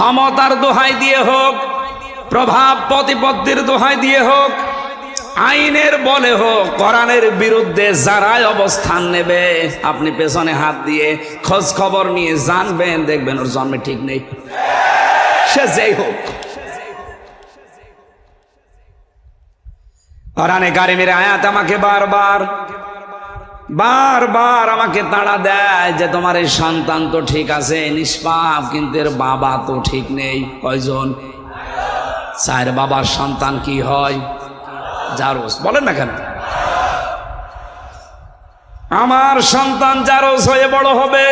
ক্ষমতার দোহাই দিয়ে হোক, প্রভাব প্রতিপত্তির দোহাই দিয়ে হোক, আইনের বলে হোক, কোরআনের বিরুদ্ধে যারাই অবস্থান নেবে, আপনি পেছনে হাত দিয়ে খোঁজ খবর নিয়ে জানবেন, দেখবেন ওর জন্মে ঠিক নেই, সে যেই হোক। কোরআনে কারিমের আয়াত আমাকে বারবার আমাকে তাড়া দেয় যে তোমার এই সন্তান তো ঠিক আছে, নিষ্পাপ, কিন্তু এর বাবা তো ঠিক নেই। কয়জন? 4 বাবার সন্তান কি হয়? জারজ। বলেন না কেন? আমার সন্তান জারজ হয়ে বড় হবে,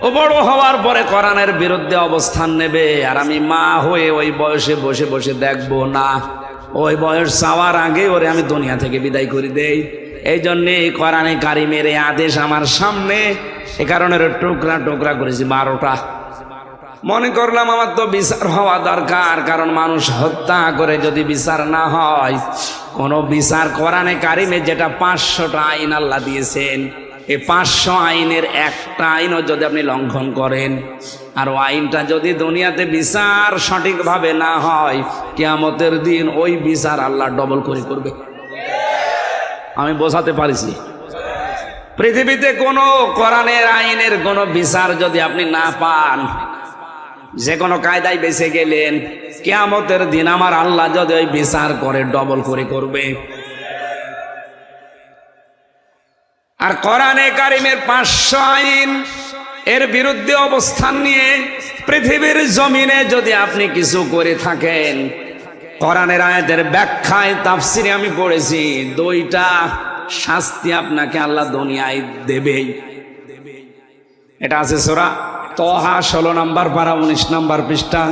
ও বড় হওয়ার পরে কোরআনের বিরুদ্ধে অবস্থান নেবে, আর আমি মা হয়ে ওই বয়সে বসে বসে দেখবো না। ওই বয়স চাওয়ার আগে ওরে আমি দুনিয়া থেকে বিদায় করে দেই। এই জন্যে কোরআনে কারিমের এই আদেশ আমার সামনে, এ কারণে টুকরা টুকরা করেছি 12টা। মনে করলাম আমার তো বিচার হওয়া দরকার, কারণ মানুষ হত্যা করে যদি বিচার না হয়, কোন বিচার কোরআনে কারিমে যেটা 500টা আইন আল্লাহ দিয়েছেন, এই 500 আইনের একটা আইনও যদি আপনি লঙ্ঘন করেন, আর ওই আইনটা যদি দুনিয়াতে বিচার সঠিকভাবে না হয়, কিয়ামতের দিন ওই বিচার আল্লাহ ডবল করে করবে। আমি বোঝাতে পারিছি? পৃথিবীতে কোনো কোরআনের আইনের কোনো বিচার যদি আপনি না পান, যে কোনো কায়দায় বেঁচে গেলেন, কিয়ামতের দিন আমার আল্লাহ যদি ওই বিচার করে ডবল করে করবে। আর কোরআনে কারিমের 500 আইন এর বিরুদ্ধে অবস্থান নিয়ে পৃথিবীর জমিনে যদি আপনি কিছু করে থাকেন, কোরআনের আয়াতের ব্যাখ্যায় তাফসিরে আমি পড়েছি, 2টা শাস্তি আপনাকে আল্লাহ দুনিয়ায় দেবেই। এটা আছে সূরা তহা 16 নম্বর পারা 19 নম্বর পৃষ্ঠা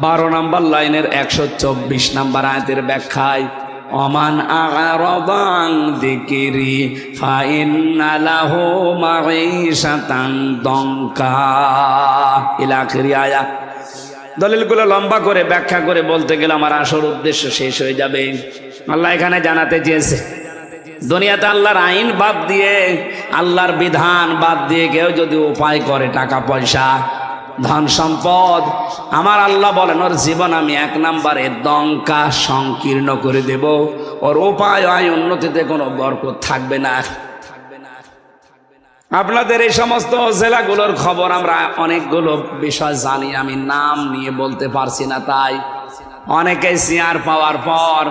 12 নম্বর লাইনের 124 নম্বর আয়াতের ব্যাখ্যায়, ওমান আ'রাদা আন যিকরি ফাইন্না লাহু মাঈশাতান দঙ্কা ইলা আখিরি আয়াত। দলিলগুলো লম্বা করে ব্যাখ্যা করে বলতে গেলে আমার আসল উদ্দেশ্য শেষ হয়ে যাবে। আল্লাহ এখানে জানাতে চেয়েছে, দুনিয়াতে আল্লাহর আইন বাদ দিয়ে, আল্লাহর বিধান বাদ দিয়ে কেউ যদি উপায় করে টাকা পয়সা, ধন সম্পদ, আমার আল্লাহ বলেন ওর জীবন আমি 1 নম্বরে দঙ্কা সংকীর্ণ করে দেব, ওর উপায় আয় উন্নতিতে কোনো বরকত থাকবে না। আপনাদের এই সমস্ত জেলাগুলোর খবর আমরা অনেকগুলো বিষয় জানি, আমি নাম নিয়ে বলতে পারছি না, তাই অনেকে চেয়ার পাওয়ার পর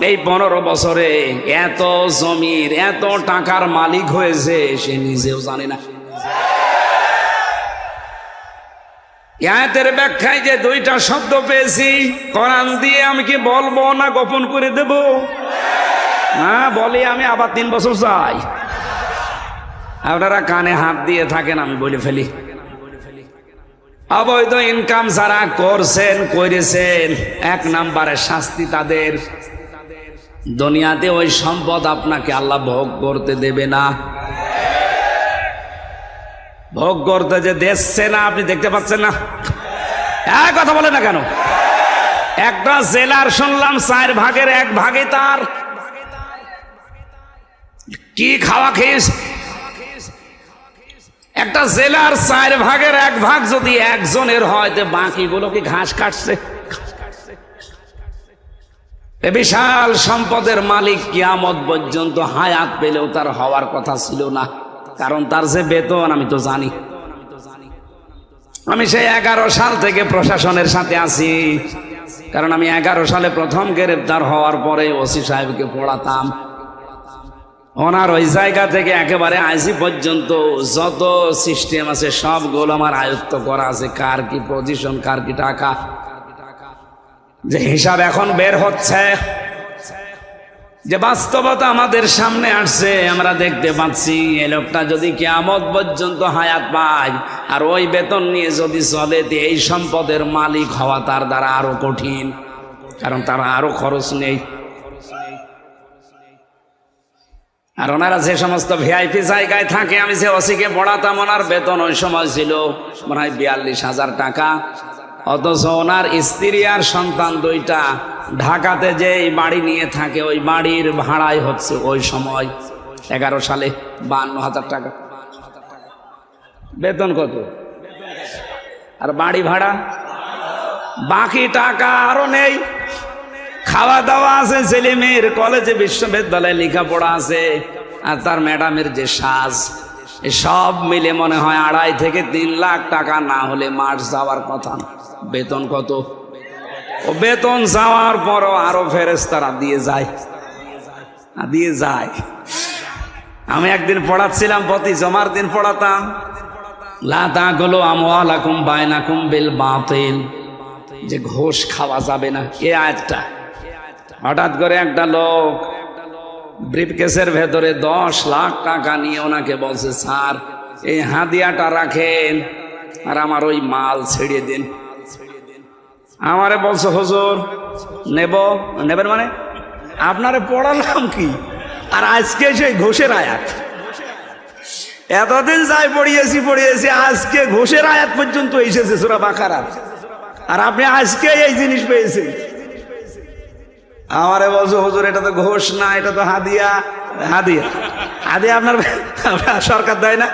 এই 15 বছরে এত জমির এত টাকার মালিক হয়েছে সে নিজেও জানে না। আয়াতের ব্যাখ্যায় যে 2টা শব্দ পেয়েছি কোরআন দিয়ে, আমি কি বলবো না গোপন করে দেব? না বলি আমি আবার 3 বছর চাই। আপনারা কানে হাত দিয়ে থাকেন, আমি বলে ফেলি। অবৈধ ইনকাম যারা করছেন করেছেন, 1 নম্বরে শাস্তি তাদের, দুনিয়াতে ওই সম্পদ আপনাকে আল্লাহ ভোগ করতে দেবে না। ভোগ করতে যে দিচ্ছে না, আপনি দেখতে পাচ্ছেন না? কথা বলে না কেন? একটা জেলার শুনলাম 4 ভাগের 1 ভাগে তার কি খাওয়া খেয়েছে। একটা জেলার 4 ভাগের 1 ভাগ যদি একজনের হয়, তো বাকিগুলো কি ঘাস কাটছে? বিশাল সম্পদের মালিক কিয়ামত পর্যন্ত হায়াত পেলেও তার হওয়ার কথা ছিল না, কারণ তার যে বেতন আমি তো জানি। আমি সেই 11 সাল থেকে প্রশাসনের সাথে আছি, কারণ আমি 11 সালে প্রথম গ্রেফতার হওয়ার পরে ওসি সাহেবকে পড়াতাম। ওনার ওই জায়গা থেকে একেবারে আইসি পর্যন্ত যত সিস্টেম আছে সবগুলো আমার আয়ত্ত করা আছে, কার কি পজিশন, কার কি টাকা, যে হিসাব এখন বের হচ্ছে, যে বাস্তবতা আমাদের সামনে আসছে, আমরা দেখতে পাচ্ছি। এই লোকটা যদি কিয়ামত পর্যন্ত হায়াত পায় আর ওই বেতন নিয়ে যদি চলে, এই সম্পদের মালিক হওয়া তার দ্বারা আরো কঠিন, কারণ তার আরো খরচ নেই। আর ওনারা যে সমস্ত ভিআইপি জায়গায় থাকে, আমি যে ওসিকে পড়াতাম, ওনার বেতন ওই সময় ছিল মনে হয় 42,000 টাকা, অথচ ওনার স্ত্রী আর সন্তান 2টা ঢাকাতে যে বাড়ি নিয়ে থাকে, ওই বাড়ির ভাড়াই হচ্ছে ওই সময় 11 সালে 52,000 টাকা। বেতন কত আর বাড়ি ভাড়া? বাকি টাকা আরো নেই, খাওয়া দাওয়া আছে, ছেলে মেয়ের কলেজে বিশ্ববিদ্যালয়ে লেখাপড়া আছে, আর তার ম্যাডামের যে সাজ, সব মিলে মনে হয় 2.5 থেকে 3 লাখ টাকা না হলে মাস যাওয়ার কথা না। বেতন কত? ও বেতন যাওয়ার পরও আরো ফেরেশতারা দিয়ে যায়। আমি একদিন পড়াচ্ছিলাম, প্রতি জমার দিন পড়াতাম, লা তাকুলু আমওয়ালাকুম বাইনাকুম বিল বাতিল, যে ঘুষ খাওয়া যাবে না। এই আয়াতটা হঠাৎ করে একটা লোক ব্রিফকেসের ভেতরে 10 লাখ টাকা নিয়ে ওনাকে বলছে, স্যার এই হাদিয়াটা রাখেন আর আমার ওই মাল ছেড়ে দিন। আমারে বলছে, হুজুর নেবেন মানে আপনারে পড়ালাম কি, আর আজকে সেই ঘুষের আয়াত। এতদিন যাই পড়িয়েছি, আজকে ঘুষের আয়াত পর্যন্ত এসেছে সূরা বাকারা, আর আপনি আজকে এই জিনিস পেয়েছেন। আমারে বলছো, হুজুর এটা তো ঘুষ না, এটা তো হাদিয়া। আপনার সরকার দেয় না?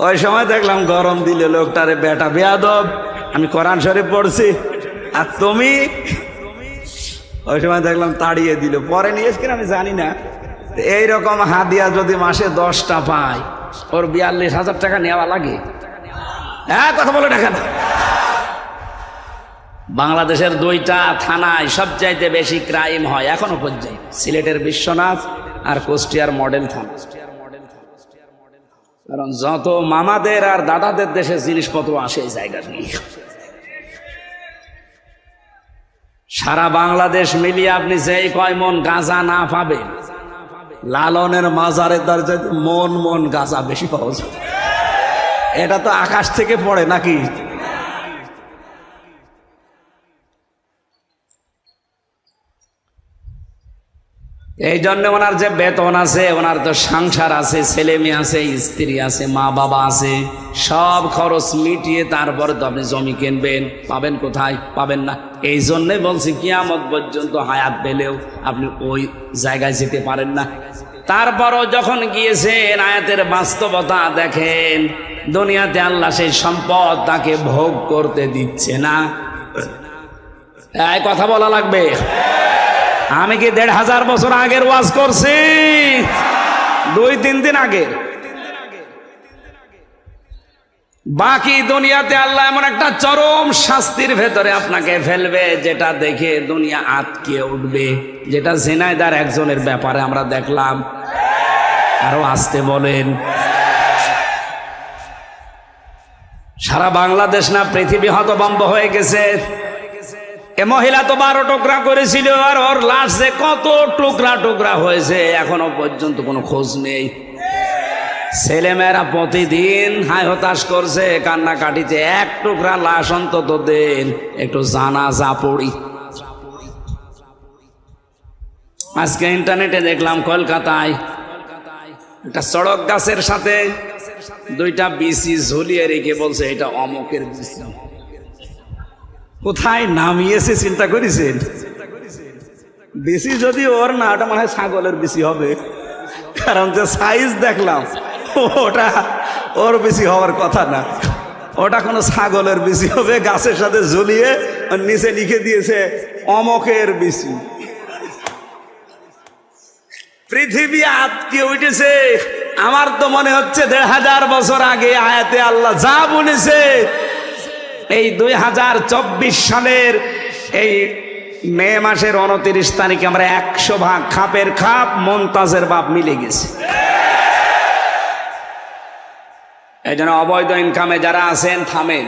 ওই সময় দেখলাম গরম দিলে লোকটারে, বেটা বেয়াদব, আমি কোরআন শরীফ পড়ছি আর তুমি। ওই সময় দেখলাম তাড়িয়ে দিল। পরে নিয়েছ কিনা আমি জানি না। এইরকম হাদিয়া যদি মাসে 10টা পায়, ওর 42,000 টাকা নেওয়া লাগে। হ্যাঁ, কথা বলে দেখেন। বাংলাদেশের 2টা থানায় সবচাইতে বেশি ক্রাইম হয় এখনো পর্যন্ত, সিলেটের বিশ্বনাথ আর কুষ্টিয়ার মডেল থানা। কারণ যত মামাদের আর দাদাদের দেশে জিনিসপত্র আসে এই জায়গা নিয়ে, সারা বাংলাদেশ মিলিয়ে আপনি যেই কয় মন গাঁজা না পাবেন, লালনের মাজারের তার মন গাঁজা বেশি পাওয়া যায়। এটা তো আকাশ থেকে পড়ে নাকি? এই জন্য ওনার যে বেতন আছে, ওনার তো সংসার আছে, ছেলে মেয়ে আছে, স্ত্রী আছে, মা বাবা আছে, সব খরচ মিটিয়ে তারপরে তো আপনি জমি কিনবেন। পাবেন কোথায়? পাবেন না। এই জন্যই বলছি, কিয়ামত পর্যন্ত হায়াত পেলেও আপনি ওই জায়গায় যেতে পারেন না। তারপরও যখন গিয়েছেন, আয়াতের বাস্তবতা দেখেন, দুনিয়াতে আল্লাহ সেই সম্পদ তাকে ভোগ করতে দিচ্ছে না। এই কথা বলা লাগবে। আমি কি 1,500 বছর আগের ওয়াজ করছি? 2-3 দিন আগের। বাকি দুনিয়াতে আল্লাহ এমন একটা চরম শাস্তির ভেতরে আপনাকে ফেলবে, যেটা দেখে দুনিয়া আটকে উঠবে। যেটা ঝিনাইদার একজনের ব্যাপারে আমরা দেখলাম। আরো আসতে বলেন। সারা বাংলাদেশ না পৃথিবী হতভম্ব হয়ে গেছে। এ মহিলা তো 12 টুকরা করেছিল, আর ওর লাশ যে কত টুকরা হয়েছে এখনো পর্যন্ত কোনো খোঁজ নেই। ছেলেমেয়েরা প্রতিদিন হায় হতাশ করছে, কান্নাকাটিতে, 1 টুকরা লাশ অন্তত দেন, একটু জানাজা পড়ি। আজকে ইন্টারনেটে দেখলাম কলকাতায় একটা সড়ক গাছের সাথে 2টা বিসি ঝুলিয়ে রেখে বলছে এটা অমুকের বিসি। কোথায় নামিয়েছে চিন্তা করেছেন? বিসি যদি ওর না, ওটা মনে হয় ছাগলের বিসি হবে, কারণ যে সাইজ দেখলাম ওটা ওর বিসি হওয়ার কথা না। ওটা কোনো ছাগলের বিসি হবে, গাছের সাথে ঝুলিয়ে নিচে লিখে দিয়েছে অমকের বিসি। পৃথিবী আটকে উঠেছে। আমার তো মনে হচ্ছে 1,500 বছর আগে আয়াতে আল্লাহ যা বলেছে, এই 2024 সালের এই মে মাসের 29 তারিখে আমরা 100 ভাগ খাপের খাপ মমতাজের বাপ মিলে গেছে। এই জন্য অবৈধ ইনকামে যারা আছেন থামেন।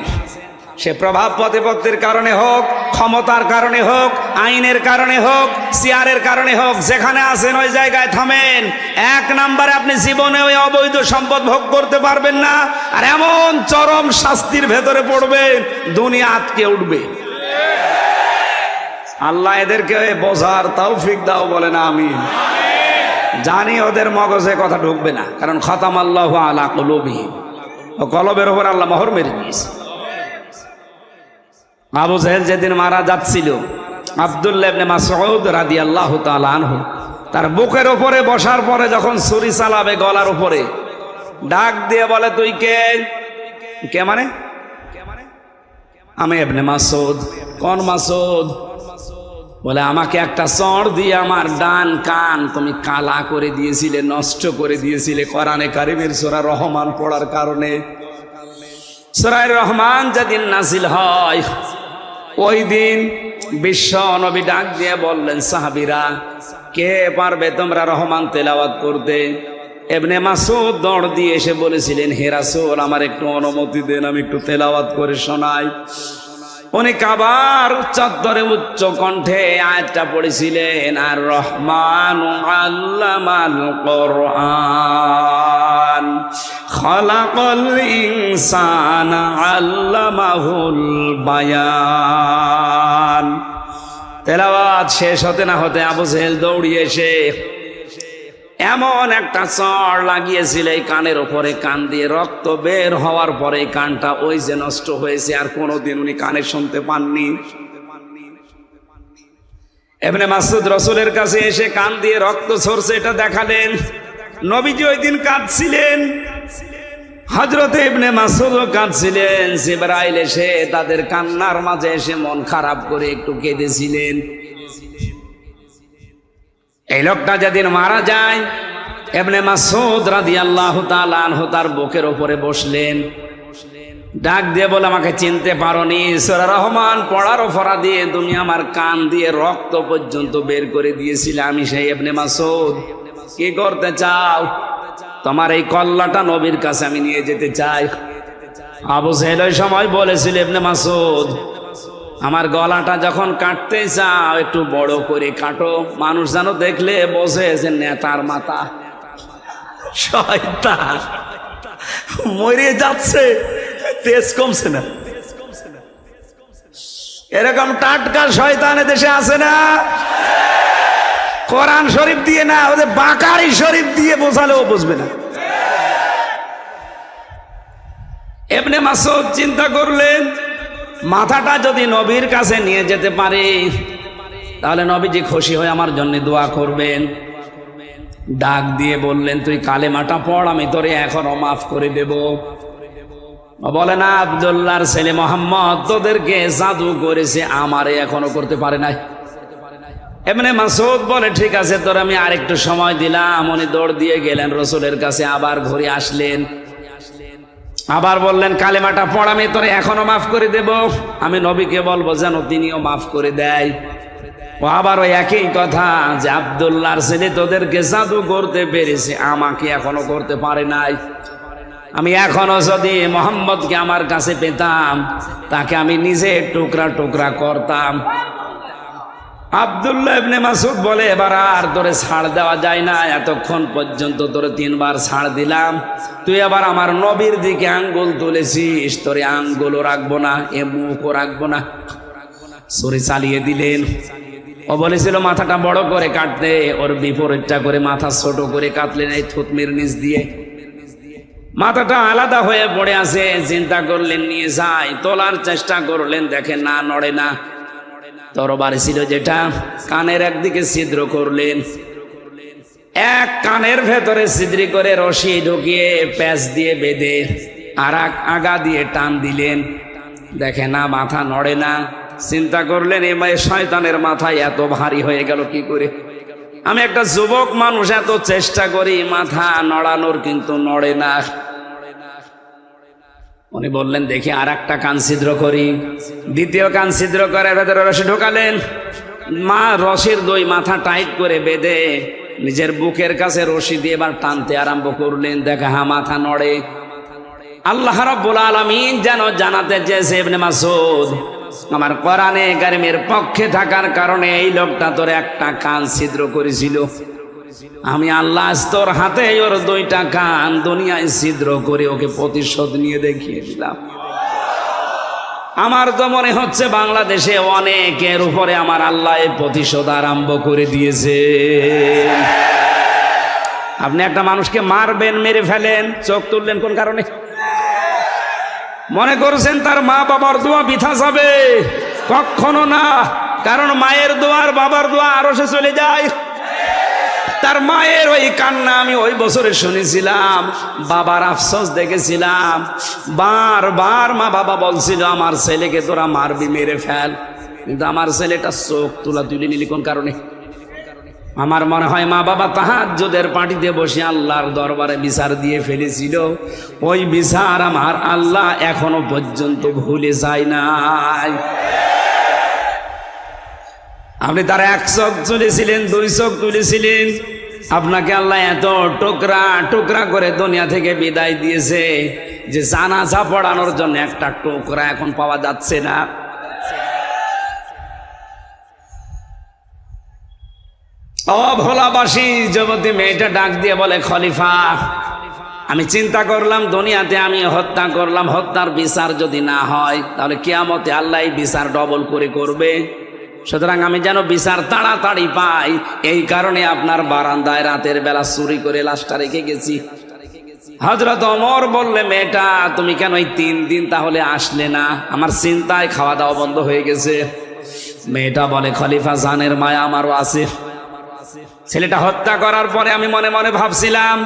সে প্রভাব প্রতিপত্তির কারণে হোক, ক্ষমতার কারণে হোক, আইনের কারণে হোক, চেয়ারের কারণে হোক, যেখানে আছেন ওই জায়গায় থামেন। 1 নম্বরে আপনি জীবনে ওই অবৈধ সম্পদ ভোগ করতে পারবেন না, আর এমন চরম শাস্তির ভেতরে পড়বেন দুনিয়া আটকে উঠবে। আল্লাহ এদেরকে বোঝার তৌফিক দাও, বলেন আমিন। জানি ওদের মগজে কথা ঢুকবে না, কারণ খতামাল্লাহু আলা কুলুবিহিম, ও কলবের উপর আল্লাহ মোহর মেরে দিয়েছে। আবু জাহেল যেদিন মারা যাচ্ছিল, আব্দুল্লাহ ইবনে মাসউদ রাদিয়াল্লাহু তাআলা আনহু তার বুকের উপরে বসার পরে যখন ছুরি চালাবে গলার উপরে, ডাক দিয়ে বলে তুই কে? কে মানে? আমি ইবনে মাসউদ। কোন মাসউদ? বলে আমাকে একটা চড় দিয়ে আমার ডান কান তুমি কালা করে দিয়েছিলে, নষ্ট করে দিয়েছিলে কোরআনে কারিমের সূরা রহমান পড়ার কারণে। সূরা রহমান যেদিন নাজিল হয় ওই দিন বিশ্ব নবী ডাক দিয়ে বললেন, সাহাবীরা কে পারবে তোমরা রহমান তেলাওয়াত করতে? ইবনে মাসউদ দৌড় দিয়ে এসে বলেছিলেন, হে রাসূল আমার একটু অনুমতি দেন, আমি একটু তেলাওয়াত করে শোনাই। উনি কাবার চত্বরে উচ্চ কণ্ঠে আয়াতটা পড়েছিলেন, আর রহমানু আল্লামাল কোরআন খালাকাল ইনসানা আল্লামাহুল বায়ান। তেলাওয়াত শেষ হতে না হতে আবু জেহেল দৌড়িয়ে এসে এমন একটা চড় লাগিয়েছিল এই কানের ওপরে, কান দিয়ে রক্ত বের হওয়ার পরে কানটা ওই যে নষ্ট হয়েছে, আর কোনোদিন উনি কানে শুনতে পাননি। ইবনে মাসউদ রাসূলের কাছে এসে কান দিয়ে রক্ত ঝরছে এটা দেখালেন। নবীজি ওই দিন কাঁদছিলেন, হযরতে ইবনে মাসউদও কাঁদছিলেন। জিবরাইল এসে তাদের কান্নার মাঝে এসে মন খারাপ করে একটু কেঁদেছিলেন। এই লোকটা যেদিন মারা যায়, ইবনে মাসউদ রাদিয়াল্লাহু তাআলা আনহু তার বুকের উপরে বসলেন, ডাক দিয়ে বলে, আমাকে চিনতে পারোনি? সূরা রহমান পড়ার অপরাধে তুমি আমার কান দিয়ে রক্ত পর্যন্ত বের করে দিয়েছিলে। আমি সেই ইবনে মাসউদ। কি করতে চাও? তোমার এই কল্লাটা নবীর কাছে আমি নিয়ে যেতে চাই। আবু জেহেল ওই সময় বলেছিল, ইবনে মাসউদ আমার গলাটা যখন কাটতে চাও একটু বড় করে কাটো, মানুষ যেন দেখলে বোঝে যে নেতার মাথা। শয়তান মরে যাচ্ছে, তেজ কমছে না। এরকম টাটকা শয়তান দেশে আছে না? কোরআন শরীফ দিয়ে না, ওদের বাকারি শরীফ দিয়ে বোঝালেও বুঝবে না। ইবনে মাসউদ চিন্তা করলেন, মাথাটা যদি নবীর কাছে নিয়ে যেতে পারে তাহলে নবীজি খুশি হয়ে আমার জন্য দোয়া করবেন। ডাক দিয়ে বললেন, তুই কালেমাটা পড়, আমি তোরে এখনো মাফ করে দেব। বলে না, আব্দুল্লাহর ছেলে মোহাম্মদ তোদেরকে জাদু করেছে, আমারে এখনো করতে পারে নাই। ইবনে মাসউদ বলে, ঠিক আছে তোর আমি আরেকটু সময় দিলাম। উনি দৌড় দিয়ে গেলেন রাসূলের কাছে, আবার ঘুরে আসলেন, আবার বললেন, কালেমাটা পড়, আমি তোরে এখনো মাফ করে দেব। আমি নবীকে বলবো যেন তিনিও মাফ করে দেয়। ও আবার ওই একই কথা যে আব্দুল্লাহর ছেলে তোদেরকে জাদু করতে পেরেছে, আমাকে এখনো করতে পারে নাই। আমি এখনো যদি মোহাম্মদকে আমার কাছে পেতাম তাকে আমি নিজে টুকরা টুকরা করতাম। আব্দুল্লাহ ইবনে মাসউদ বলে, এবার আর তোরে ছাড় দেওয়া যায় না, এতক্ষণ পর্যন্ত তোরে 3 বার ছাড় দিলাম, তুই আবার আমার নবীর দিকে আঙ্গুল তুলেছিস, তোরে আঙ্গুলও রাখবো না, এ মুখও রাখবো না। ছুরি চালিয়ে দিলেন। ও বলেছিল মাথাটা বড় করে কাটতে, ওর বিপরীতটা করে মাথা ছোট করে কাটলেন এই থুতনির নিচ দিয়ে। মাথাটা আলাদা হয়ে পড়ে আছে। চিন্তা করলেন নিয়ে যাই, তোলার চেষ্টা করলেন, দেখেন না, নড়ে না। তরবারি ছিল যেটা, কানের একদিকে ছিদ্র করলেন, এক কানের ভেতরে ছিদ্রি করে রশি ঢুকিয়ে প্যাচ দিয়ে বেঁধে আর আগা দিয়ে টান দিলেন, দেখে না, মাথা নড়ে না। চিন্তা করলেন, এ শয়তানের মাথায় এত ভারী হয়ে গেল কি করে? আমি একটা যুবক মানুষ, এত চেষ্টা করি মাথা নড়ানোর, কিন্তু নড়ে না। উনি বললেন, দেখি আর একটা কান ছিদ্র করি। দ্বিতীয় কান ছিদ্র করে ভেতরে রশি ঢোকালেন, রশির 2 মাথা টাইট করে বেঁধে নিজের বুকের কাছে রশি দিয়ে এবার টানতে আরম্ভ করলেন, দেখা হ্যাঁ মাথা নড়ে। আল্লাহ রাব্বুল আলামিন যেন জানাতে চেয়েছে, ইবনে মাসউদ আমার কোরআনে কারিমের পক্ষে থাকার কারণে এই লোকটা তোর একটা কান ছিদ্র করেছিল, আমি আল্লাহ তোর হাতে ওর 2টা কান দুনিয়ায় ছিদ্র করে ওকে প্রতিশোধ নিয়ে দেখিয়ে দিলাম। আমার তো মনে হচ্ছে বাংলাদেশে অনেকের উপরে আমার আল্লাহ প্রতিশোধ আরম্ভ করে দিয়েছে। আপনি একটা মানুষকে মারবেন, মেরে ফেলেন, চোখ তুললেন কোন কারণে? মনে করছেন তার মা বাবার দোয়া বৃথা যাবে? কখনো না, কারণ মায়ের দোয়া আর বাবার দোয়া আরশে চলে যায়। তার মায়ের ওই কান্না আমি ওই বছরে শুনেছিলাম, বাবার আফসোস দেখেছিলাম। বারবার মা বাবা বলছিল আমার ছেলেকে তোরা মারবি, মেরে ফেল, কিন্তু আমার ছেলেটা চোখ তুলে নিলি কোন কারণে? আমার মনে হয় মা বাবা তাহাজ্জুদের পার্টিতে বসে আল্লাহর দরবারে বিচার দিয়ে ফেলেছিল। ওই বিচার আমার আল্লাহ এখনো পর্যন্ত ভুলে যায় নাই। আপনি তার এক চোখ তুলেছিলেন, দুই চোখ তুলেছিলেন, আপনাকে আল্লাহ এত টুকরা টুকরা করে দুনিয়া থেকে বিদায় দিয়েছে যে জানাজা পড়ানোর জন্য একটা টুকরা এখন পাওয়া যাচ্ছে না। ও ভোলাবাসী যুবতী মেয়েটা ডাক দিয়ে বলে, খলিফা আমি চিন্তা করলাম দুনিয়াতে আমি হত্যা করলাম, হত্যার বিচার যদি না হয় তাহলে কিয়ামতে আল্লাহ এই বিচার ডবল করে করবে। সুতরাং আমি যেন বিচার তাড়াতাড়ি পাই, এই কারণে আপনার বারান্দায় রাতের বেলা চুরি করে লাশটা রেখে গেছি। হযরত ওমর বললে, মেয়েটা তুমি কেন এই 3 দিন তাহলে আসলে না? আমার চিন্তায় খাওয়া দাওয়া বন্ধ হয়ে গেছে। মেয়েটা বলে, খলিফা জানের মায়া আমারও আছে। ছেলেটা হত্যা করার পরে আমি মনে মনে ভাবছিলাম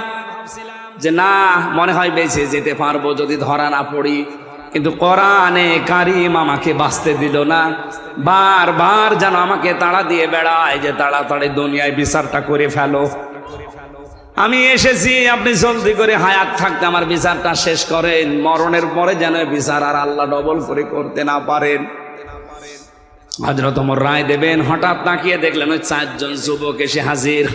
যে না, মনে হয় বেঁচে যেতে পারবো যদি ধরা না পড়ি, কিন্তু কোরআনে কারিম আমাকে বাঁচতে দিল না। বারবার যেন আমাকে তাড়া দিয়ে বেড়ায় যে তাড়াতাড়ি দুনিয়ায় বিচারটা করে ফেলো। আমি এসেছি, আপনি জলদি করে হায়াত থাকতে আমার বিচারটা শেষ করেন, মরণের পরে যেন বিচার আর আল্লাহ ডবল করে করতে না পারেন। হযরত ওমর রায় দেবেন, হঠাৎ তাকিয়ে দেখলেন ওই 4 জন যুবক এসে হাজির।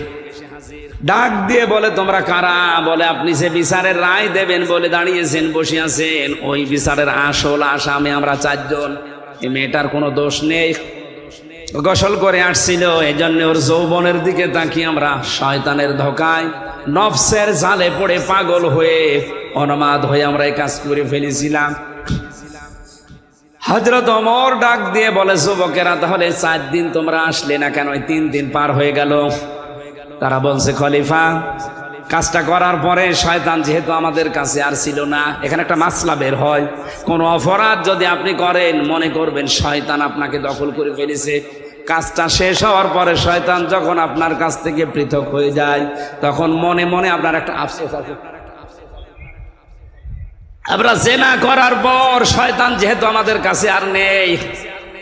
ডাক দিয়ে বলে, তোমরা কারা? বলে, আপনি যে বিচারের রায় দেবেন বলে দাঁড়িয়েছেন, বসে আছেন, ওই বিচারের আসল আসামি আমরা 4 জন। এই মেয়েটার কোনো দোষ নেই, গোসল করে আসছিল, এই জন্য ওর যৌবনের দিকে তাকিয়ে আমরা শয়তানের ধোকায় নফসের জালে পড়ে পাগল হয়ে উন্মাদ হয়ে আমরা এই কাজ করে ফেলেছিলাম। হযরত ওমর ডাক দিয়ে বলে, যুবকেরা তাহলে 4 দিন তোমরা আসলে না কেন? 3 দিন পার হয়ে গেল। তারা বলছে, খলিফা কাজটা করার পরে শয়তান যেহেতু আমাদের কাছে আর ছিল না, এখানে একটা মাসলা বের হয়, কোন অপরাধ যদি আপনি করেন মনে করবেন শয়তান আপনাকে দখল করে ফেলেছে, কাজটা শেষ হওয়ার পরে শয়তান যখন আপনার কাছ থেকে পৃথক হয়ে যায় তখন মনে মনে আপনার একটা আফসোস আছে। আমরা জেনা করার পর শয়তান যেহেতু আমাদের কাছে আর নেই,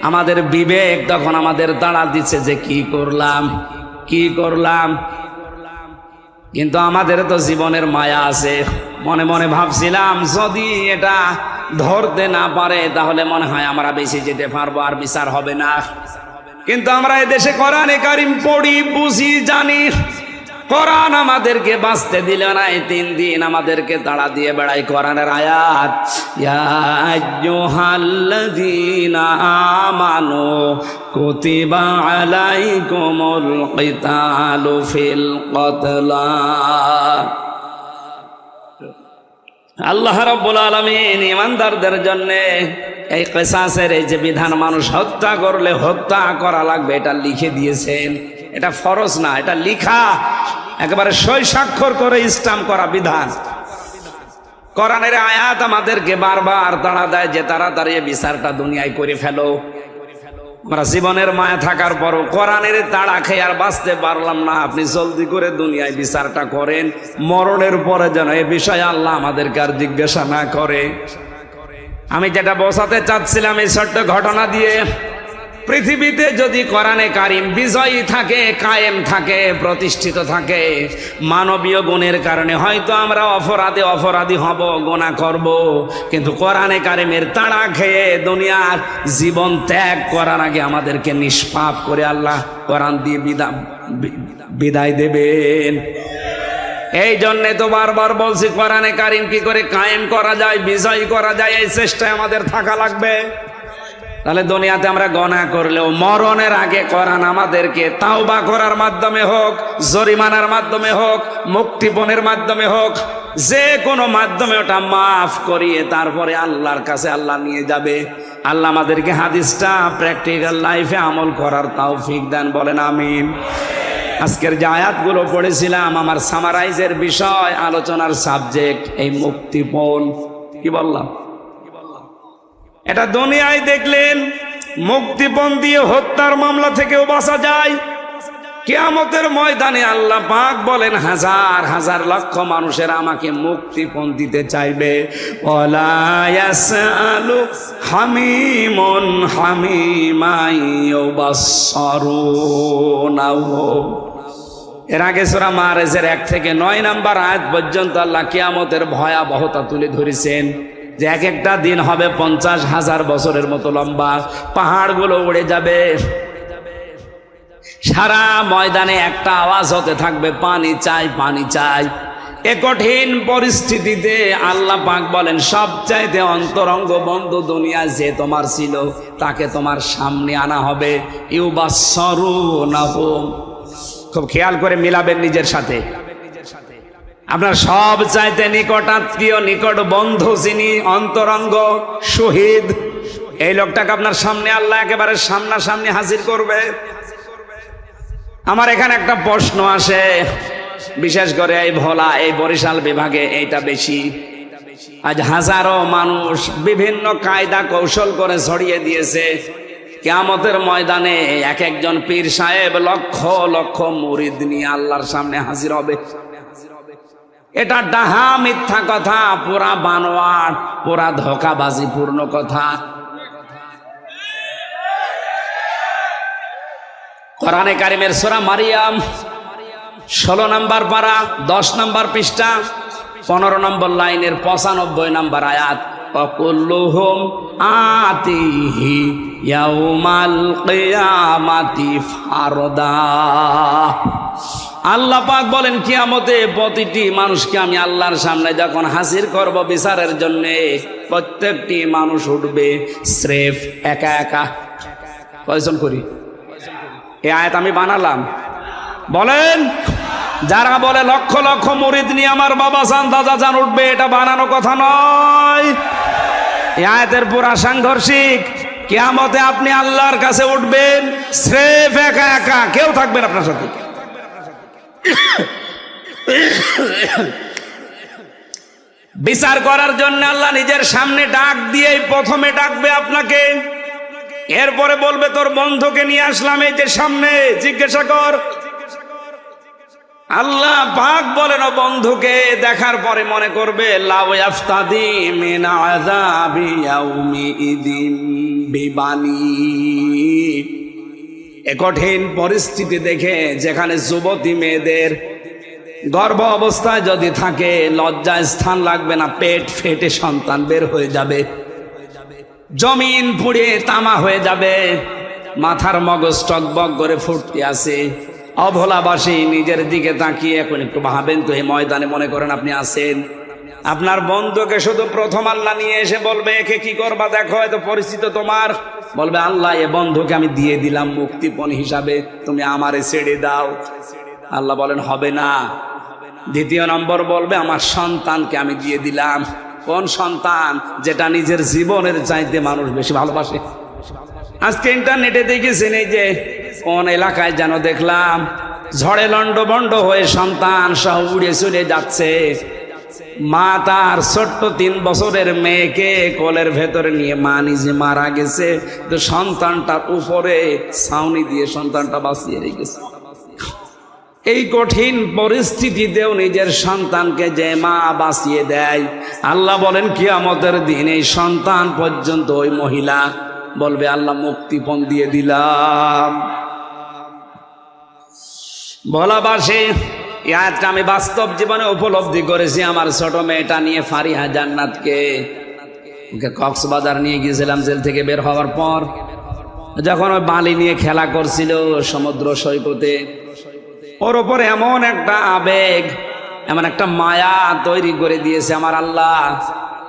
আমাদের বিবেক তখন আমাদের তাড়া দিচ্ছে যে কি করলাম। কিন্তু আমাদের তো জীবনের মায়া আছে। মনে মনে ভাবছিলাম যদি এটা ধরতে না পারে তাহলে মনে হয় আমরা বেঁচে যেতে পারবো, আর বিচার হবে না। কিন্তু আমরা এদেশে কোরআনে কারিম পড়ি, বুঝি, জানি, কোরআন আমাদেরকে বাঁচতে দিল না। এই 3 দিন আমাদেরকে তাড়া দিয়ে বেড়াই কোরআনের আয়াত, ইয়া আইয়ুহাল্লাযীনা আমানু কুতিবা আলাইকুমুল কিতালু ফিল কতলা। আল্লাহ রাব্বুল আলামিন ঈমানদারদের জন্য এই কিসাসের এই যে বিধান, মানুষ হত্যা করলে হত্যা করা লাগবে, এটা লিখে দিয়েছেন। এটা ফরজ না, এটা লিখা, একেবারে সই স্বাক্ষর করে স্টাম্প করা বিধান। কোরআনের আয়াত আমাদেরকে বারবার তাড়া দেয় যে তাড়াতাড়ি বিচারটা দুনিয়ায় করে ফেলো। আমরা জীবনের মায়া থাকার পরও কোরআনের তাড়া খেয়ে আর বাঁচতে পারলাম না। আপনি জলদি করে দুনিয়ায় বিচারটা করেন, মরণের পরে যেন এ বিষয়ে আল্লাহ আমাদেরকে আর জিজ্ঞাসা না করে। আমি যেটা বোঝাতে চাচ্ছিলাম এই ছোট্ট ঘটনা দিয়ে, পৃথিবীতে যদি কোরআনে কারিম বিজয়ী থাকে, কায়েম থাকে, প্রতিষ্ঠিত থাকে, মানবীয় গুণের কারণে হয়তো আমরা অপরাধী হব, গুনাহ করব, কিন্তু কোরআনে কারিমের তাড়া খেয়ে দুনিয়ার জীবন ত্যাগ করার আগে আমাদেরকে নিষ্পাপ করে আল্লাহ কোরআন দিয়ে বিদায় দেবেন। এই জন্যে তো বারবার বলছি কোরআনে কারিম কি করে কায়েম করা যায়, বিজয়ী করা যায়, এই চেষ্টায় আমাদের থাকা লাগবে। তাহলে দুনিয়াতে আমরা গুনাহ করলেও মরণের আগে কোরআন আমাদেরকে তাওবা করার মাধ্যমে হোক, জরিমানার মাধ্যমে হোক, মুক্তিপণের মাধ্যমে হোক, যে কোনো মাধ্যমে ওটা মাফ করিয়ে তারপরে আল্লাহর কাছে আল্লাহ নিয়ে যাবে। আল্লাহ আমাদেরকে হাদিসটা প্র্যাকটিক্যাল লাইফে আমল করার তৌফিক দেন, বলেন আমিন। আজকের যে আয়াতগুলো পড়েছিলাম আমার সামারাইজের বিষয়, আলোচনার সাবজেক্ট এই মুক্তিপণ। কি বললাম? এটা দুনিয়ায় দেখলেন মুক্তিপণ দিয়ে হত্যার মামলা থেকেও বাঁচা যায়, কিয়ামতের ময়দানে আল্লাহ পাক বলেন হাজার হাজার লক্ষ মানুষের আমাকে মুক্তিপণ দিতে চাইবে। ওয়ালা ইয়াসআলু হামিমুন হামিমাই ইউবাসসারুনাহু। এর আগে সূরা মাআরিজের 1 থেকে 9 নম্বর আয়াত পর্যন্ত আল্লাহ কিয়ামতের ভয়াবহতা তুলে ধরেছেন যে এক একটা দিন হবে 50,000 বছরের মতো লম্বা, পাহাড়গুলো উড়ে যাবে, সারা ময়দানে একটা আওয়াজ হতে থাকবে, পানি চাই পানি চাই। এ কঠিন পরিস্থিতিতে আল্লাহ পাক বলেন সবচাইতে অন্তরঙ্গ বন্ধু দুনিয়া যে তোমার ছিল তাকে তোমার সামনে আনা হবে। ইউবাসসারুনাহু, খুব খেয়াল করে মিলাবেন নিজের সাথে। আপনার সব চাইতে নিকট আত্মীয়, নিকট বন্ধু যিনি, অন্তরঙ্গ শহীদ, এই লোকটাকে আপনার সামনে আল্লাহ একেবারে সামনাসামনি হাজির করবে। আমার এখানে একটা প্রশ্ন আসে, বিশেষ করে এই ভোলা, এই বরিশাল বিভাগে এইটা বেশি। আজ হাজারো মানুষ বিভিন্ন কায়দা কৌশল করে ছড়িয়ে দিয়েছে কিয়ামতের ময়দানে এক একজন পীর সাহেব লক্ষ লক্ষ মুরিদ নিয়ে আল্লাহর সামনে হাজির হবে। এটা ডাহা মিথ্যা কথা, পুরা বানোয়াট, পুরা ধোঁকাবাজি পূর্ণ কথা। কোরআনে কারিমের সূরা মারিয়াম 16 নম্বর পারা 10 নম্বর পৃষ্ঠা 15 নম্বর লাইনের 95 নম্বর আয়াত, ওয়াকুল্লুহুম আতিহি ইয়াউমাল কিয়ামাতি ফারদা। আল্লাহ পাক বলেন কিয়ামতে প্রতিটি মানুষকে আমি আল্লাহর সামনে যখন হাজির করব বিচারের জন্য, প্রত্যেকটি মানুষ উঠবে স্রেফ একা একা। কয়জন করি? এই আয়াত আমি বানালাম। বলেন, যারা বলে লক্ষ লক্ষ মুরিদ নিয়ে আমার বাবা জান দাদা জান উঠবে, এটা বানানো কথা নয়। এই আয়াতের পুরা সাংঘর্ষিক। কিয়ামতে আপনি আল্লাহর কাছে উঠবেন স্রেফ একা একা, কেউ থাকবেন আপনার সাথে। বিচার করার জন্য আল্লাহ নিজের সামনে ডাক দিয়ে প্রথমে ডাকবে আপনাকে, এরপরে বলবে তোর বন্ধুকে নিয়ে আসলাম এই যে সামনে, জিজ্ঞাসা কর। আল্লাহ পাক বলেন ও বন্ধুকে দেখার পরে মনে করবে লাউ ইয়াফতাদি মিন আযাবি ইয়াউমিইদিন বিবানি। এ কঠিন পরিস্থিতি দেখে যেখানে যুবতী মেয়েদের গর্ভ অবস্থায় যদি থাকে লজ্জায় স্থান লাগবে না, পেট ফেটে সন্তান বের হয়ে যাবে, জমিন পুড়ে তামা হয়ে যাবে, মাথার মগজ টকবক করে ফুটতে আছে। অভোলাবাসী নিজের দিকে তাকিয়ে এখন একটু ভাবেন তো, এই ময়দানে মনে করেন আপনি আছেন, আপনার বন্ধুকে শুধু প্রথম আল্লাহ নিয়ে এসে বলবে একে কি করবা দেখো, এত পরিচিত তোমার, বলবে আল্লাহ এ বন্ধুকে আমি দিয়ে দিলাম মুক্তিপণ হিসাবে, তুমি আমারে ছেড়ে দাও। আল্লাহ বলেন হবে না। দ্বিতীয় নম্বর বলবে আমার সন্তানকে আমি দিয়ে দিলাম। কোন সন্তান? যেটা নিজের জীবনের চাইতে মানুষ বেশি ভালোবাসে। আজকে ইন্টারনেটে দেখেছেন এই যে কোন এলাকায় যেন দেখলাম ঝড়ে লন্ডভন্ড হয়ে সন্তান সহ উড়ে চলে যাচ্ছে, মা তার ছোট্ট 3 বছরের মেয়েকে কোলের ভেতরে নিয়ে মা নিজে মারা গেছে, তো সন্তানটার উপরে ছাউনি দিয়ে সন্তানটা বাঁচিয়ে রেখেছে। এই কঠিন পরিস্থিতিতেও নিজের সন্তানকে যে মা বাঁচিয়ে দেয়, আল্লাহ বলেন কিয়ামতের দিন এই সন্তান পর্যন্ত ওই মহিলা বলবে আল্লাহ মুক্তিপণ দিয়ে দিলাম। ভোলাবাসী, এই আয়াতটা আমি বাস্তব জীবনে উপলব্ধি করেছি। আমার ছোট মেয়েটা নিয়ে ফারিহা জান্নাতকে ওকে কক্সবাজার নিয়ে গিয়েছিলাম জেল থেকে বের হওয়ার পর, যখন ওই বালি নিয়ে খেলা করছিল সমুদ্র সৈকতে, ওর ওপর এমন একটা আবেগ, এমন একটা মায়া তৈরি করে দিয়েছে আমার আল্লাহ।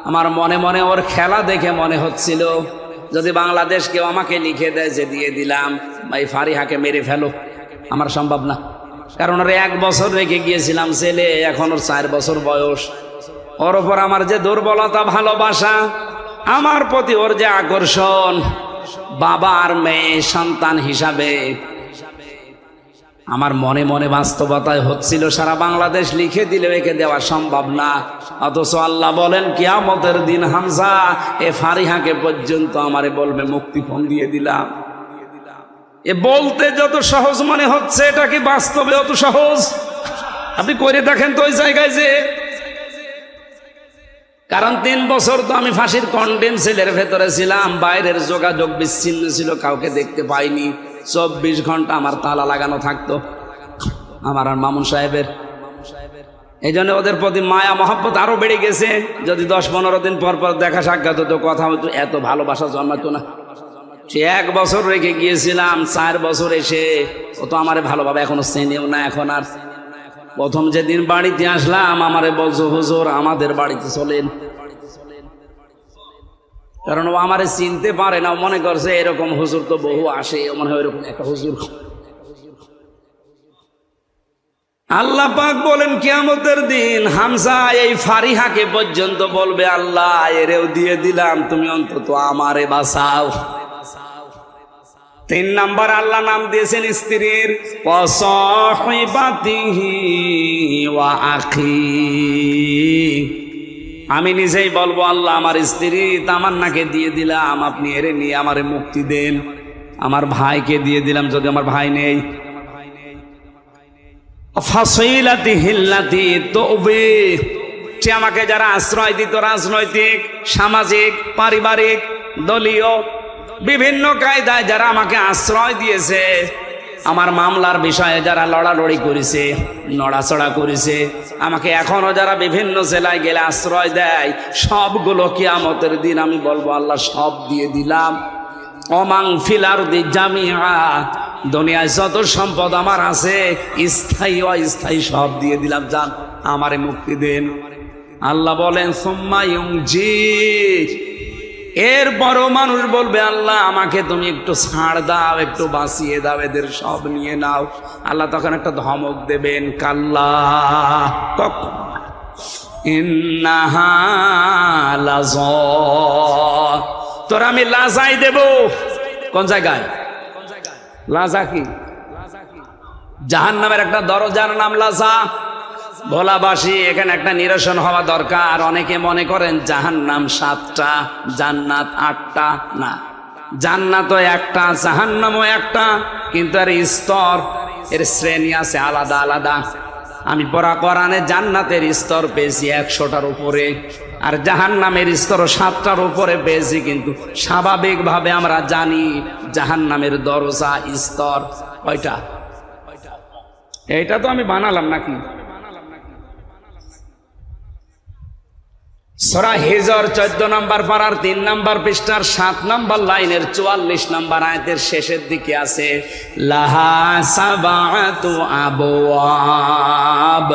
আমার মনে মনে ওর খেলা দেখে মনে হচ্ছিল যদি বাংলাদেশ কেউ আমাকে লিখে দেয় যে দিয়ে দিলাম ভাই ফারিহাকে মেরে ফেলো, আমার সম্ভব না। কারণ ওর 1 বছর রেখে গিয়েছিলাম ছেলে, এখন ওর 4 বছর বয়স। ওর ওপর আমার যে দুর্বলতা, ভালোবাসা, আমার প্রতি ওর যে আকর্ষণ, বাবা আর মেয়ে সন্তান হিসাবে আমার মনে মনে বাস্তবতায় হচ্ছিল সারা বাংলাদেশ লিখে দিলে একে দেওয়া সম্ভব না। অথচ আল্লাহ বলেন কিয়ামতের দিন হামজা এ ফারিহাকে পর্যন্ত আমারে বলবে মুক্তিপণ দিয়ে দিলাম। এ বলতে যত সহজ মনে হচ্ছে, এটা কি বাস্তবে অত সহজ? আপনি করে দেখেন তো ওই জায়গায় যে। কারণ 3 বছর তো আমি ফাঁসির কন্ডেম সেলের ভেতরে ছিলাম, বাইরের যোগাযোগ বিচ্ছিন্ন ছিল, কাউকে দেখতে পাইনি। 24 ঘন্টা আমার তালা লাগানো থাকতো, আমার আর মামুন সাহেবের। এই জন্য ওদের প্রতি মায়া মহব্বত আরো বেড়ে গেছে। যদি 10-15 দিন পর পর দেখা সাক্ষাৎ হতো, কথা হতো, এত ভালোবাসা জন্মাতো না। সে 1 বছর রেখে গিয়েছিলাম, 4 বছর এসে ও তো আমারে ভালোভাবে এখনো চেনেও না। এখন আর প্রথম যেদিন বাড়িতে আসলাম, আমারে বলছো হুজুর আমাদের বাড়িতে চলেন। কারণ ও আমারে চিনতে পারে না, মনে করছে এরকম হুজুর তো বহু আসে, মনে হয় এরকম একটা হুজুর। আল্লাহ পাক বলেন কিয়ামতের দিন হামজা এই ফারিহাকে পর্যন্ত বলবে, আল্লাহ এরেও দিয়ে দিলাম, তুমি অন্তত আমারে বাঁচাও। 3 নাম্বার আল্লাহ নাম দিয়েছেন স্ত্রীর, ওয়াসাহিবাতিহি ওয়া আখি। আমি নিজেই বলবো, আল্লাহ আমার স্ত্রী তামান্নাকে দিয়ে দিলাম, আপনি এরে নিয়ে আমারে মুক্তি দেন। আমার ভাইকে দিয়ে দিলাম, যদি আমার ভাই নেই। ফাসিলাতি হিল্লাতি তওবে, সে আমাকে যারা আশ্রয় দিত, রাজনৈতিক, সামাজিক, পারিবারিক, দলীয় বিভিন্ন কায়দায় যারা আমাকে আশ্রয় দিয়েছে, আমার মামলার বিষয়ে যারা লড়ালড়ি করেছে, নড়াচড়া করেছে, আমাকে এখনো যারা বিভিন্ন জেলায় গেলে আশ্রয় দেয়, সবগুলো কিয়ামতের দিন আমি বলবো, আল্লাহ সব দিয়ে দিলাম। ওমাং ফিল আরদি জামিআ, দুনিয়ায় যত সম্পদ আমার আছে, স্থায়ী অস্থায়ী সব দিয়ে দিলাম, যান আমারে মুক্তি দেন। আল্লাহ বলেন সুম্মা ইউনজি, এরপরও মানুষ বলবে, আল্লাহ আমাকে তুমি একটু ছাড় দাও, একটু বাঁচিয়ে দাও, এদের সব নিয়ে নাও। আল্লাহ তখন একটা ধমক দেবেন, কাল্লা ইন্নাহা লাযা, তোর আমি লাজাই দেব। কোন জায়গায় লাজা? কি জাহান্নামের একটা দরজার নাম লাজা। ভোলাবাসী, এখানে একটা নিরসন হওয়া দরকার। অনেকে মনে করেন জাহান্নাম 7টা, জান্নাত 8টা। না, জান্নাতও একটা, জাহান্নামও একটা, কিন্তু এর স্তর, এর শ্রেণী আছে আলাদা আলাদা। আমি পড়া কোরআনে জান্নাতের স্তর পেয়েছি 100টার উপরে, আর জাহান্নামের স্তর 7টার উপরে পেয়েছি। কিন্তু স্বাভাবিকভাবে আমরা জানি জাহান্নামের দরজা স্তর কয়টা? এইটা তো আমি বানালাম নাকি? সূরা হিজর 14 নম্বর পারার 3 নম্বর পৃষ্ঠার 7 নম্বর লাইনের 44 নম্বর আয়াতের শেষের দিকে আছে, লাহা সাবাতু আবওয়াব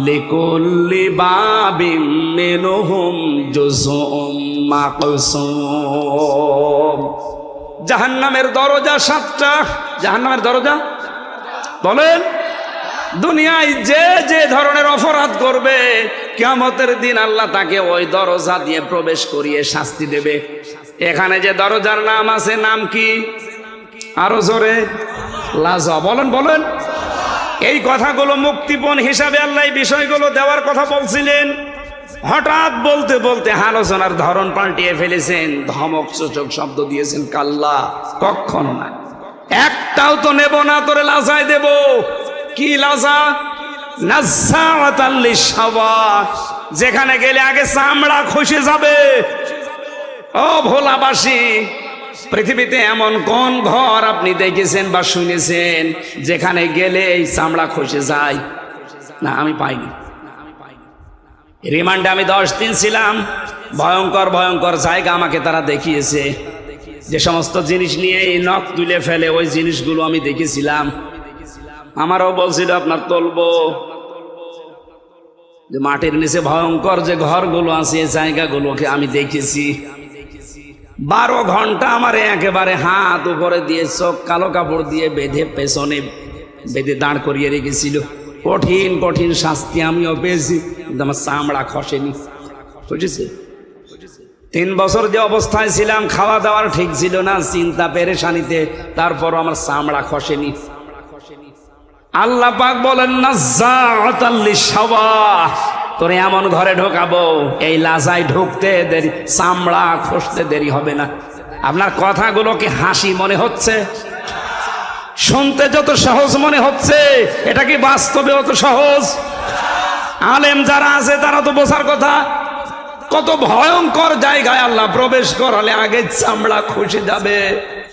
লিকুল্লি বাবিম মিনহুম জুজউম মাকসুম। জাহান্নামের দরজা 7টা। জাহান্নামের দরজা বলেন, দুনিয়ায় যে যে ধরনের অপরাধ করবে, কিয়ামতের দিন আল্লাহ তাকে ওই দরজা দিয়ে প্রবেশ করিয়ে শাস্তি দেবে। এখানে যে দরজার নাম আছে, নাম কি? আরো জোরে, লাজা। বলেন বলেন। এই কথাগুলো মুক্তিপণ হিসাবে আল্লাহ এই বিষয়গুলো দেওয়ার কথা বলছিলেন। হঠাৎ বলতে বলতে আলোচনার ধরন পাল্টিয়ে ফেলেছেন, ধমক সূচক শব্দ দিয়েছেন, কাল্লা, কখনো না, একটাও তো নেব না, তোরে লাজায় দেব। কি লাজা? নাযাআতাল লিশাওয়া, যেখানে গেলে আগে চামড়া খসে যাবে। ও ভোলাবাসী, পৃথিবীতে এমন কোন ঘর আপনি দেখেছেন বা শুনেছেন যেখানে গেলে এই চামড়া খসে যায়? না, আমি পাইনি। রিমান্ডে আমি 10 দিন ছিলাম। ভয়ঙ্কর ভয়ঙ্কর জায়গা আমাকে তারা দেখিয়েছে। যে সমস্ত জিনিস নিয়ে এই নখ তুলে ফেলে, ওই জিনিসগুলো আমি দেখেছিলাম। আমারও বলছিল আপনার তুলবো, যে মাটির নিচে ভয়ঙ্কর যে ঘরগুলো আছে, এই জায়গাগুলোকে আমি দেখেছি। 12 ঘন্টা আমারে একেবারে হাত উপরে দিয়ে, চোখ কালো কাপড় দিয়ে বেঁধে, পেছনে বেঁধে দাঁড় করিয়ে রেখেছিল। কঠিন কঠিন শাস্তি আমিও পেয়েছি, কিন্তু আমার চামড়া খসেনি। বুঝেছে? 3 বছর যে অবস্থায় ছিলাম, খাওয়া দাওয়ার ঠিক ছিল না, চিন্তা পেরেশানিতে, তারপরও আমার চামড়া খসেনি। আল্লাহ পাক বলেন, নাযাআতাল লিশাওয়া, তোরে এমন ঘরে ঢোকাবো, এই লাজায় ঢুকতে দেরি, চামড়া খসতে দেরি হবে না। আপনার কথাগুলো কি হাসি মনে হচ্ছে? শুনতে যত সহজ মনে হচ্ছে, এটা কি বাস্তবে অত সহজ? আলেম যারা আছে তারা তো বোঝার কথা। কত ভয়ঙ্কর জায়গায় আল্লাহ প্রবেশ করালে আগে চামড়া খসে যাবে।